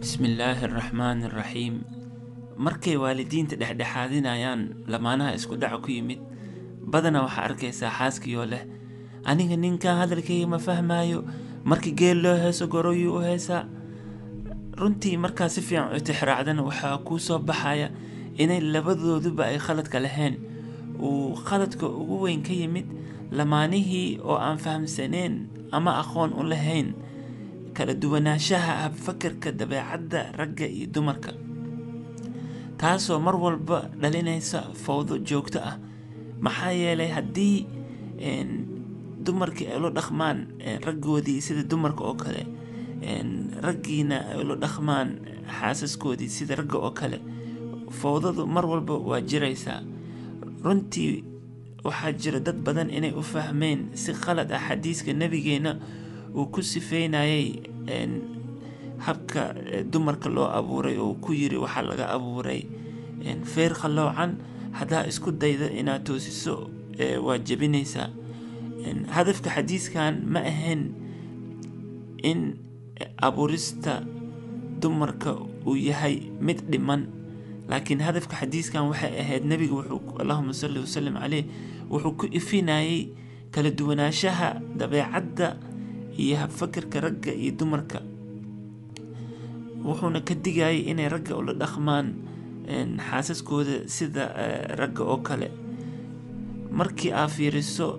Bismillaahi Raxmaani Raxiim. Markay waalidiinta dhexdhexaadinayaan lamaanaha isku dhaca ku yimid, badanaa waxaa arkaysaa xaaskiyoo leh aniga ninkan hadalkayga ma fahmaayo, markii geel loo heeso goroyuu u heesaa. Runtii markaa si fiican u tixraacdana waxaa kuu soo baxaya inay labadooduba ay khaladka lahayn. Uu khaladka ugu weyn ka yimid lamaanihii oo aan fahamsaneen ama aqoon u lahayn kala duwanaanshaha habfakarka dabeecadda ragga iyo dumarka, taasoo mar walba dhalinaysa fawdo joogto ah. Maxaa yeelay haddii dumarkii ay ula dhaqmaan raggoodii sida dumarka oo kale, raggiina ay ula dhaqmaan xaasaskoodii sida ragga oo kale, fawdadu mar walba waa jiraysaa. Runtii waxaa jira dad badan inay u fahmeen si qalad ah xadiiska nabigeena uu ku sifeynayay habka dumarka loo abuuray, oo ku yiri waxaa laga abuuray feer qaloocan, haddaa isku dayda inaad toosiso waa jebinaysaa. Hadafka xadiiskan ma ahayn in abuurista dumarka uu yahay mid dhiman, laakiin hadafka xadiiskan waxay ahayd nabiga Allahumma salli wa sallim calayh wuxuu ku ifinayay kala duwanaanshaha dabeecadda iyo habfakarka ragga iyo dumarka, wuxuuna ka digayay inay ragga ula dhaqmaan xaasaskooda sida ragga oo kale. Markii aad fiiriso,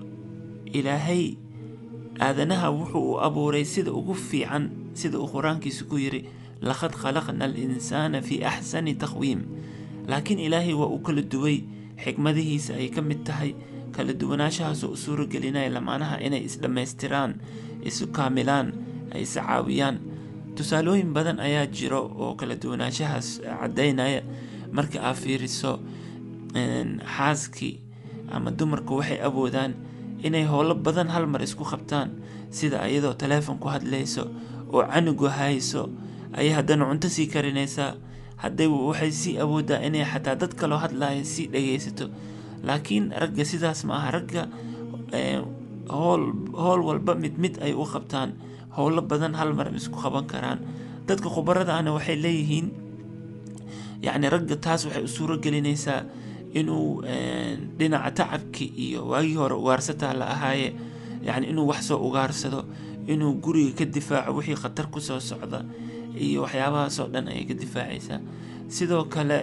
Ilaahay aadanaha wuxuu u abuuray sida ugu fiican, sida uu quraankiisa ku yiri laqad khalaqna al-insaana fi axsani taqwiim. Laakiin Ilaahay waa uu kala duway, xikmadihiisa ay ka mid tahay kala duwanaanshahaasoo u suuragelinaya lamaanaha inay isdhammaystiraan, isu kaamilaan, ay is caawiyaan. Tusaalooyin badan ayaa jiro oo kala duwanaanshahaas caddaynaya. Marka aad fiiriso, xaaskii ama dumarku waxay awoodaan inay howlo badan hal mar isku qabtaan, sida ayadoo teleefon ku hadlayso oo canugu hayso ayay haddana cunto sii karinaysaa. waxay sii awoodaa inay xataa dad kaloo hadlaaya sii dhagaysato. Laakiin ragga sidaas ma aha. Ragga howl walba mid ay u qabtaan, howlo badan hal mar isku qaban karaan. Dadka khubarada ahna waxay leeyihiin yacni ragga taas waxay u suuro gelinaysaa inuu dhinaca tacabki iyo waagii hore ugaarsataa la ahaaye, yacni inuu wax soo ugaarsado, inuu guriga ka difaaco wixii khatar ku soo socda iyo waxyaabahaasoo dhan ayay ka difaacaysaa. Sidoo kale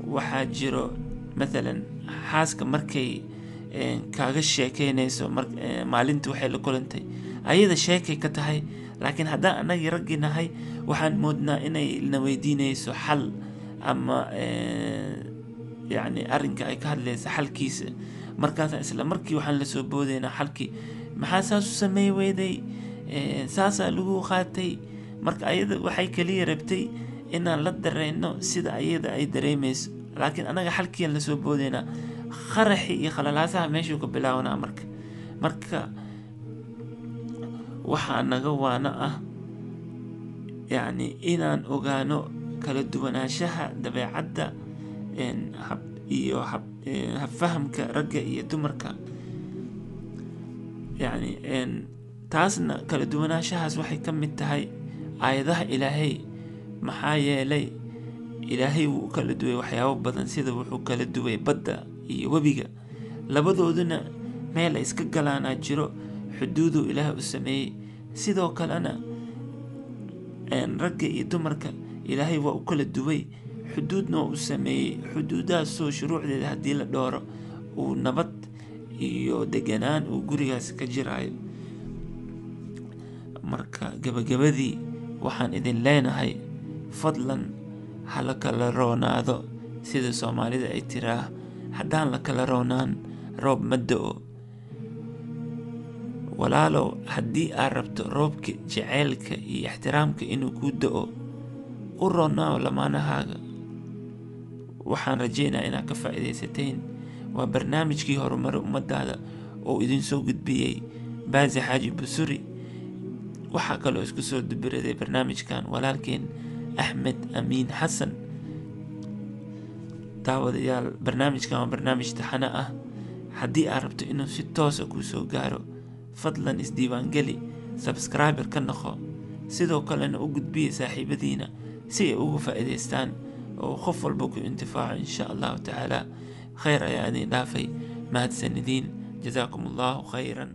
waxaa jiro mathalan xaaska markay kaaga sheekeynayso maalintii waxay la kulantay, ayada sheekay ka tahay, laakiin haddaan anagii raggi nahay waxaan moodnaa inay na weydiinayso xal ama yacni arrinka ay ka hadlaysa xalkiisa. Markaasaan isla markii waxaan la soo boodaynaa xalkii, maxaa saas u sameey weyday, saasaa lagu qaatay. Marka ayada waxay kaliya rabtay inaan la dareenno sida ayada ay dareemayso, laakiin anaga xalkiian la soo boodaynaa. Qaraxi iyo khalalaasaha meeshuu ka bilaabanaa marka waxaa naga waana ah yacni inaan ogaano kala duwanaanshaha dabeecadda habfahamka ragga iyo dumarka. yacni taasna kala duwanaanshahaas waxay ka mid tahay aayadaha Ilaahay. maxaa yeelay Ilaahay wuu kala duway waxyaabo badan, sida wuxuu kala duway badda iyo webiga, labadooduna meel ay iska galaanaa jiro, xuduuduu Ilaahay u sameeyey. sidoo kalena ragga iyo dumarka Ilaahay waa u kala duway, xuduudna waa u sameeyey. xuduudahaasoo shuruucdeeda haddii la dhooro uu nabad iyo deganaan uu gurigaas ka jiraayo. marka gabagabadii waxaan idin leenahay, fadlan ha la kala roonaado, sida Soomaalida ay tiraa, haddaan la kala roonaan roob ma da'o. walaalow, haddii aad rabto roobka jaceylka iyo ixtiraamka inuu kuu da'o, u roonaaw lamaanahaaga. waxaan rajaynayaa inaad ka faa'iidaysateen. waa barnaamijkii Horumari Ummadaada oo idin soo gudbiyey Baazi Xaaji Busuri. waxaa kaloo isku soo dubiraday barnaamijkan walaalkeen Axmed Amiin Xasan. daawadayaal, barnaamijkan waa barnaamij taxane ah. haddii aad rabto inuu si toosa kuu soo gaaro, fadlan isdiiwaangeli, subscriber ka noqo, sidoo kalena u gudbiya saaxiibadiina si ay uga faa'iidaystaan oo qof walba ku intifaaco insha allahu tacaala. khayr ayaa idin dhaafay, mahadsanidin. جزاكم الله خيرا.